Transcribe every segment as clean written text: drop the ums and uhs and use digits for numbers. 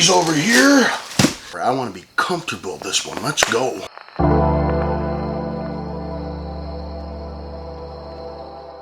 these over here. I want to be comfortable with this one. Let's go.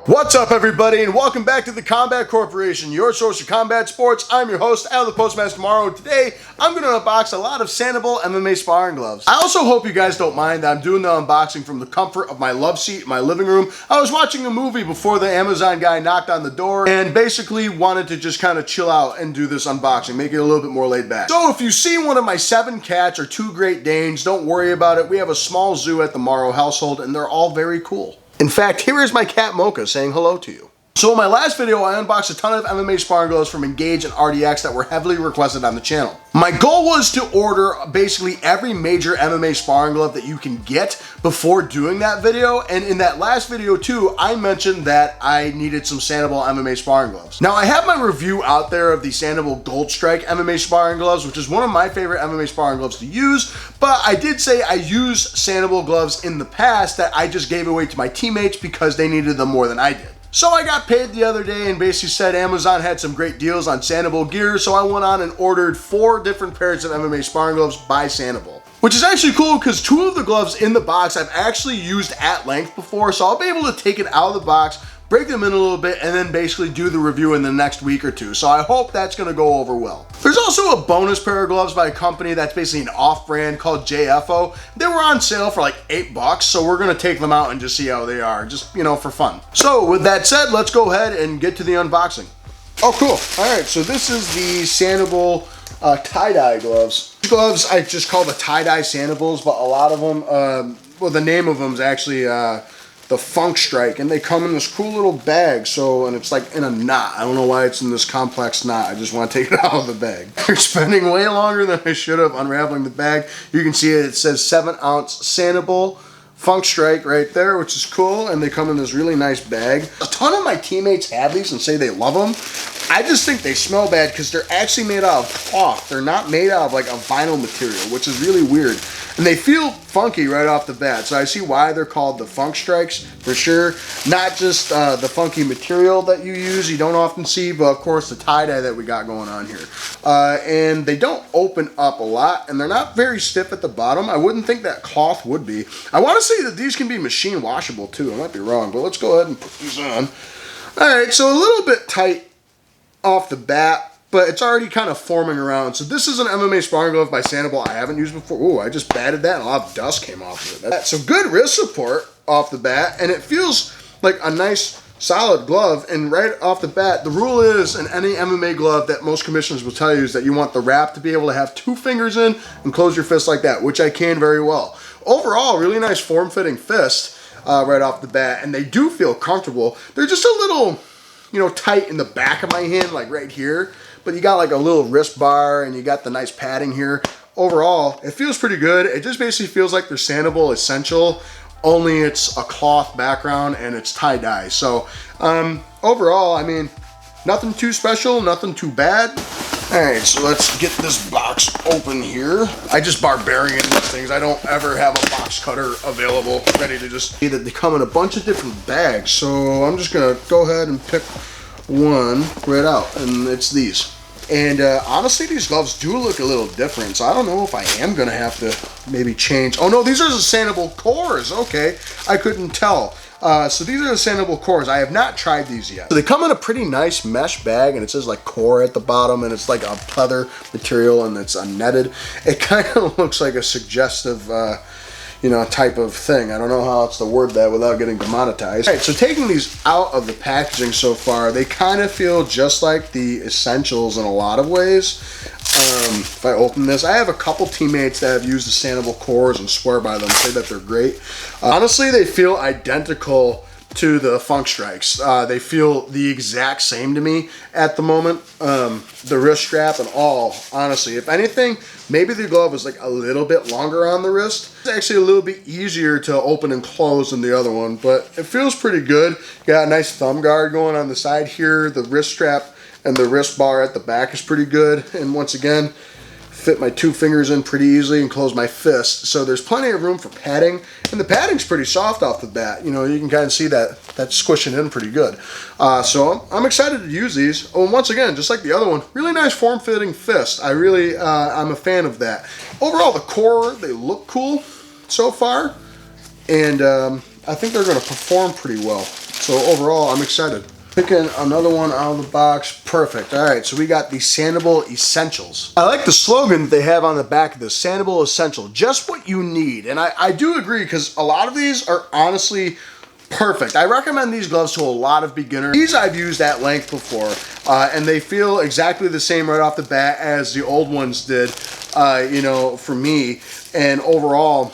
What's up, everybody, and welcome back to the Combat Corporation, your source for combat sports. I'm your host, Al the Postmaster Morrow. Today, I'm going to unbox a lot of Sanabul MMA sparring gloves. I also hope you guys don't mind that I'm doing the unboxing from the comfort of my love seat in my living room. I was watching a movie before the Amazon guy knocked on the door and basically wanted to just kind of chill out and do this unboxing, make it a little bit more laid back. So if you see one of my 7 cats or 2 Great Danes, don't worry about it. We have a small zoo at the Morrow household and they're all very cool. In fact, here is my cat Mocha saying hello to you. So in my last video, I unboxed a ton of MMA sparring gloves from Engage and RDX that were heavily requested on the channel. My goal was to order basically every major MMA sparring glove that you can get before doing that video, and in that last video too, I mentioned that I needed some Sanabul MMA sparring gloves. Now I have my review out there of the Sanabul Gold Strike MMA sparring gloves, which is one of my favorite MMA sparring gloves to use, but I did say I used Sanabul gloves in the past that I just gave away to my teammates because they needed them more than I did. So I got paid the other day and basically said Amazon had some great deals on Sanabul gear, so I went on and ordered 4 different pairs of MMA sparring gloves by Sanabul. Which is actually cool because 2 of the gloves in the box I've actually used at length before, so I'll be able to take it out of the box, break them in a little bit, and then basically do the review in the next week or 2. So I hope that's gonna go over well. There's also a bonus pair of gloves by a company that's basically an off-brand called Jayefo. They were on sale for like $8, so we're gonna take them out and just see how they are, just, you know, for fun. So with that said, let's go ahead and get to the unboxing. Oh, cool. All right, so this is the Sanabul tie-dye gloves. These gloves I just call the tie-dye Sanabuls, but a lot of them, well, the name of them is actually the Funk Strike, and they come in this cool little bag, and it's like in a knot. I don't know why it's in this complex knot. I just want to take it out of the bag. You're spending way longer than I should have unraveling the bag. You can see it says 7-ounce Sanabul Funk Strike right there, which is cool, and they come in this really nice bag. A ton of my teammates have these and say they love them. I just think they smell bad because they're actually made out of cloth. They're not made out of like a vinyl material, which is really weird. And they feel funky right off the bat. So I see why they're called the Funk Strikes for sure. Not just the funky material that you use, you don't often see, but of course the tie-dye that we got going on here. And they don't open up a lot, and they're not very stiff at the bottom. I wouldn't think that cloth would be. I want to say that these can be machine washable too. I might be wrong, but let's go ahead and put these on. All right, so a little bit tight off the bat, but it's already kind of forming around. So this is an MMA sparring glove by Sanabul I haven't used before. Ooh, I just batted that and a lot of dust came off of it. So good wrist support off the bat, and it feels like a nice solid glove. And right off the bat, the rule is in any MMA glove that most commissioners will tell you is that you want the wrap to be able to have 2 fingers in and close your fist like that, which I can very well. Overall, really nice form-fitting fist right off the bat, and they do feel comfortable. They're just a little, you know, tight in the back of my hand, like right here, but you got like a little wrist bar and you got the nice padding here. Overall, it feels pretty good. It just basically feels like they're Sanabul Essential, only it's a cloth background and it's tie-dye. So overall, I mean, nothing too special, nothing too bad. All right, so let's get this box open here. I just barbarian these things. I don't ever have a box cutter available, ready to just see that they come in a bunch of different bags. So I'm just gonna go ahead and pick one right out, and it's these. And honestly, these gloves do look a little different, so I don't know if I am gonna have to maybe change. Oh no, these are the Sanabul cores. Okay, I couldn't tell. So these are the Sanabul cores. I have not tried these yet. So they come in a pretty nice mesh bag, and it says like core at the bottom, and it's like a pleather material, and it's netted. It kind of looks like a suggestive, you know, type of thing. I don't know how else to word that without getting demonetized. All right, so taking these out of the packaging so far, they kind of feel just like the Essentials in a lot of ways. If I open this, I have a couple teammates that have used the Sanabul cores and swear by them, say that they're great. Honestly, they feel identical to the Funk Strikes. They feel the exact same to me at the moment. The wrist strap and all, honestly. If anything, maybe the glove is like a little bit longer on the wrist. It's actually a little bit easier to open and close than the other one, but it feels pretty good. Got a nice thumb guard going on the side here. The wrist strap and the wrist bar at the back is pretty good. And once again, fit my 2 fingers in pretty easily and close my fist. So there's plenty of room for padding, and the padding's pretty soft off the bat. You know, you can kind of see that that's squishing in pretty good. So I'm excited to use these. Oh, and once again, just like the other one, really nice form-fitting fist. I really, I'm a fan of that. Overall, the core, they look cool so far, and I think they're going to perform pretty well. So overall, I'm excited. Picking another one out of the box. Perfect. All right, so we got the Sanabul Essentials. I like the slogan that they have on the back of this, Sanabul Essential, just what you need. And I do agree, because a lot of these are honestly perfect. I recommend these gloves to a lot of beginners. These I've used at length before, and they feel exactly the same right off the bat as the old ones did, you know, for me. And overall,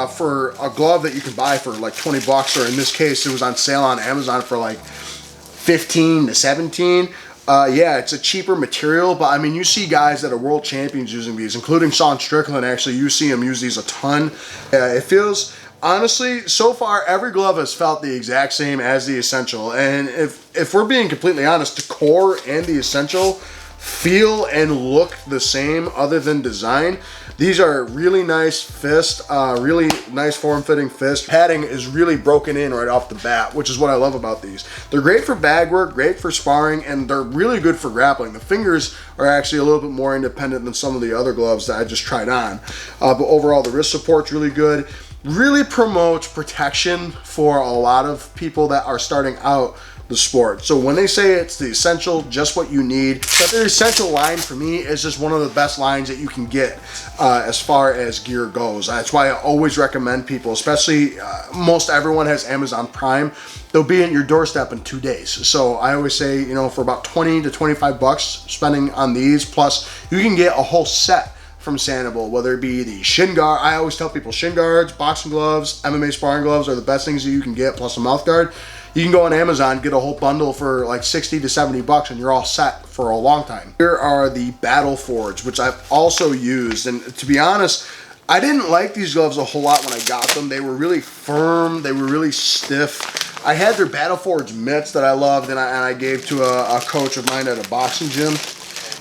for a glove that you can buy for like 20 bucks, or in this case, it was on sale on Amazon for like 15 to 17. Yeah, it's a cheaper material, but I mean, you see guys that are world champions using these, including Sean Strickland. Actually, you see him use these a ton. It feels, honestly, so far, every glove has felt the exact same as the Essential. And if we're being completely honest, the core and the Essential feel and look the same other than design. These are really nice fist, really nice form-fitting fist. Padding is really broken in right off the bat, which is what I love about these. They're great for bag work, great for sparring, and they're really good for grappling. The fingers are actually a little bit more independent than some of the other gloves that I just tried on. But overall, the wrist support's really good. Really promotes protection for a lot of people that are starting out the sport. So when they say it's the Essential, just what you need, but their Essential line for me is just one of the best lines that you can get as far as gear goes. That's why I always recommend people, especially most everyone has Amazon Prime. They'll be at your doorstep in 2 days. So I always say, you know, for about 20 to 25 bucks spending on these, plus you can get a whole set from Sanabul, whether it be the shin guard. I always tell people shin guards, boxing gloves, MMA sparring gloves are the best things that you can get, plus a mouth guard. You can go on Amazon, get a whole bundle for like 60 to 70 bucks, and you're all set for a long time. Here are the Battleforged, which I've also used. And to be honest, I didn't like these gloves a whole lot when I got them. They were really firm. They were really stiff. I had their Battleforged mitts that I loved, and I gave to a coach of mine at a boxing gym.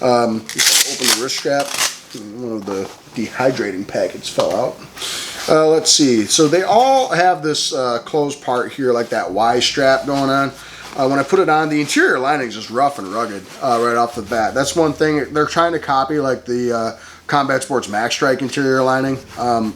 Open the wrist strap. One of the dehydrating packets fell out. Let's see. So they all have this closed part here, like that Y strap going on. When I put it on, the interior lining is just rough and rugged right off the bat. That's one thing. They're trying to copy like the Combat Sports Max Strike interior lining,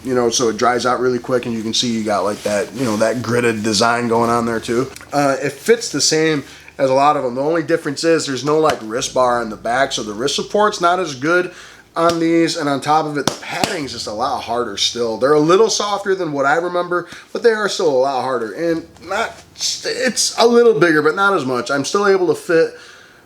you know, so it dries out really quick, and you can see you got like that, you know, that gridded design going on there too. It fits the same as a lot of them. The only difference is there's no like wrist bar on the back, so the wrist support's not as good on these, and on top of it, the padding is just a lot harder still. They're a little softer than what I remember, but they are still a lot harder, and it's a little bigger, but not as much. I'm still able to fit,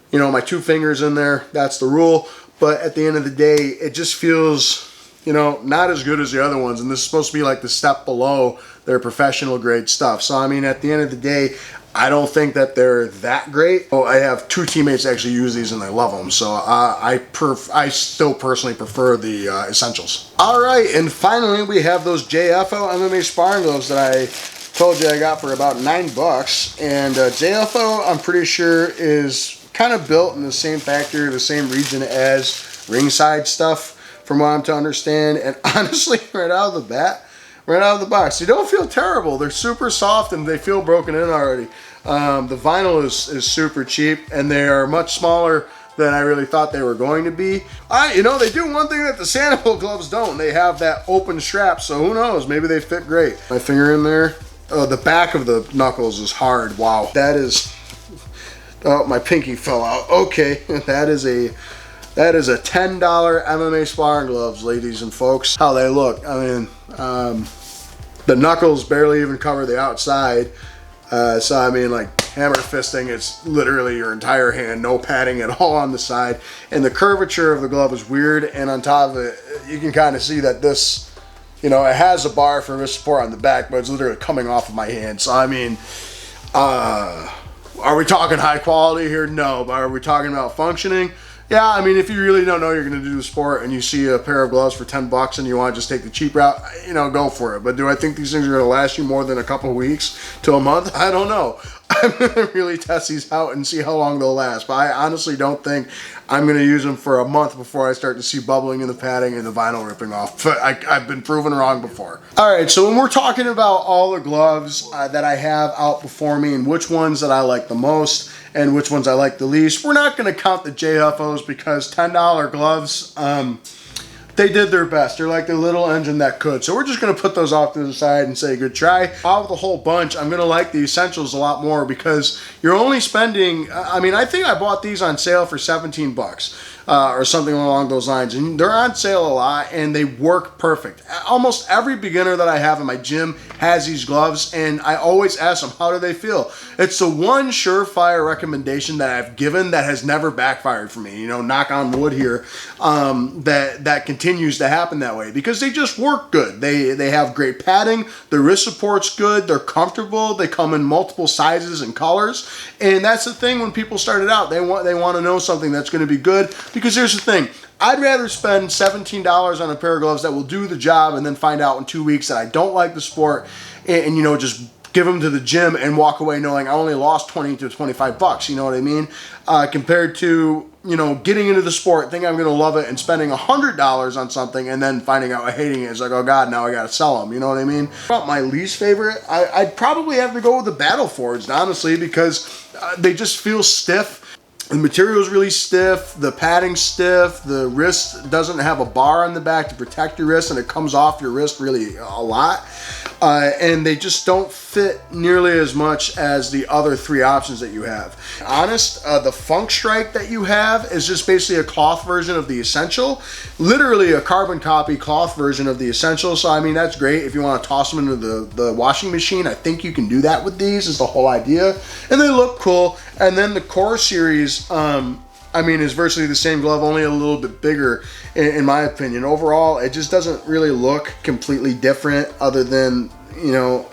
you know, my 2 fingers in there. That's the rule, but at the end of the day, it just feels, you know, not as good as the other ones, and this is supposed to be like the step below their professional grade stuff. So I mean, at the end of the day, I don't think that they're that great. Oh, I have 2 teammates that actually use these and they love them. So I still personally prefer the Essentials. All right, and finally we have those Jayefo MMA sparring gloves that I told you I got for about 9 bucks. And Jayefo, I'm pretty sure, is kind of built in the same factory, the same region as ringside stuff, from what I'm to understand. And honestly, right out of the bat, right out of the box, they don't feel terrible. They're super soft and they feel broken in already. The vinyl is super cheap, and they are much smaller than I really thought they were going to be. You know, they do one thing that the Sanabul gloves don't. They have that open strap, so who knows? Maybe they fit great. My finger in there. The back of the knuckles is hard. Wow. That is... Oh, my pinky fell out. Okay, that is a $10 MMA sparring gloves, ladies and folks. How they look. I mean, the knuckles barely even cover the outside. So I mean, like hammer fisting, it's literally your entire hand, no padding at all on the side. And the curvature of the glove is weird. And on top of it, you can kind of see that this, you know, it has a bar for wrist support on the back, but it's literally coming off of my hand. So I mean, are we talking high quality here? No, but are we talking about functioning? Yeah, I mean, if you really don't know you're going to do the sport and you see a pair of gloves for 10 bucks and you want to just take the cheap route, you know, go for it. But do I think these things are going to last you more than a couple of weeks to a month? I don't know. I'm going to really test these out and see how long they'll last. But I honestly don't think I'm going to use them for a month before I start to see bubbling in the padding and the vinyl ripping off. But I've been proven wrong before. All right, so when we're talking about all the gloves that I have out before me and which ones that I like the most and which ones I like the least, we're not going to count the Jayefos because $10 gloves, they did their best. They're like the little engine that could. So we're just going to put those off to the side and say good try. Out of the whole bunch, I'm going to like the Essentials a lot more because you're only spending, I mean, I think I bought these on sale for 17 bucks. Or something along those lines, and they're on sale a lot and they work perfect. Almost every beginner that I have in my gym has these gloves, and I always ask them, how do they feel? It's the one surefire recommendation that I've given that has never backfired for me, you know, knock on wood here, that continues to happen that way because they just work good. They have great padding, the wrist support's good, they're comfortable, they come in multiple sizes and colors, and that's the thing when people started out, they want to know something that's going to be good. Because here's the thing, I'd rather spend $17 on a pair of gloves that will do the job and then find out in 2 weeks that I don't like the sport and you know, just give them to the gym and walk away knowing I only lost 20 to 25 bucks, you know what I mean? Compared to, you know, getting into the sport, thinking I'm going to love it and spending $100 on something and then finding out hating it. It's like, oh God, now I got to sell them, you know what I mean? About my least favorite, I'd probably have to go with the Battleforged, honestly, because they just feel stiff. The material is really stiff, the padding's stiff, the wrist doesn't have a bar on the back to protect your wrist and it comes off your wrist really a lot. And they just don't fit nearly as much as the other three options that you have. Honest, the Funk Strike that you have is just basically a cloth version of the Essential. Literally a carbon copy cloth version of the Essential. So I mean, that's great if you want to toss them into the washing machine. I think you can do that with these is the whole idea. And they look cool. And then the Core Series, I mean, is virtually the same glove, only a little bit bigger, in my opinion. Overall, it just doesn't really look completely different other than, you know,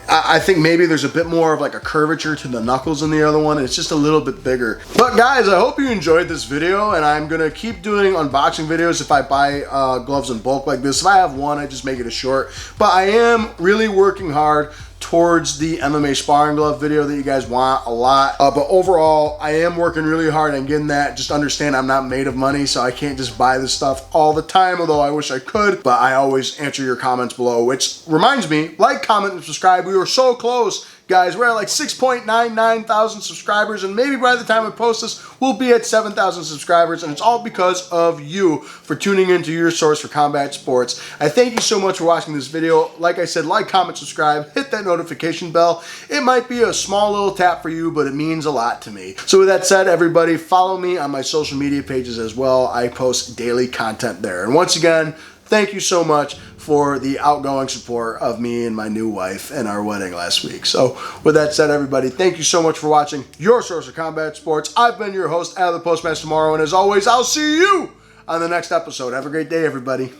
I think maybe there's a bit more of like a curvature to the knuckles in the other one. It's just a little bit bigger. But guys, I hope you enjoyed this video, and I'm gonna keep doing unboxing videos if I buy gloves in bulk like this. If I have one, I just make it a short. But I am really working hard towards the MMA sparring glove video that you guys want a lot. But overall, I am working really hard on getting that. Just understand I'm not made of money, so I can't just buy this stuff all the time, although I wish I could. But I always answer your comments below, which reminds me, like, comment, and subscribe. We were so close, guys. We're at like 6.99 thousand subscribers, and maybe by the time I post this, we'll be at 7,000 subscribers, and it's all because of you for tuning into your source for combat sports. I thank you so much for watching this video. Like I said, like, comment, subscribe, hit that notification bell. It might be a small little tap for you, but it means a lot to me. So with that said, everybody, follow me on my social media pages as well. I post daily content there. And once again, thank you so much for the outgoing support of me and my new wife and our wedding last week. So with that said, everybody, thank you so much for watching your source of combat sports. I've been your host, Al the Postmaster Tomorrow, and as always, I'll see you on the next episode. Have a great day, everybody.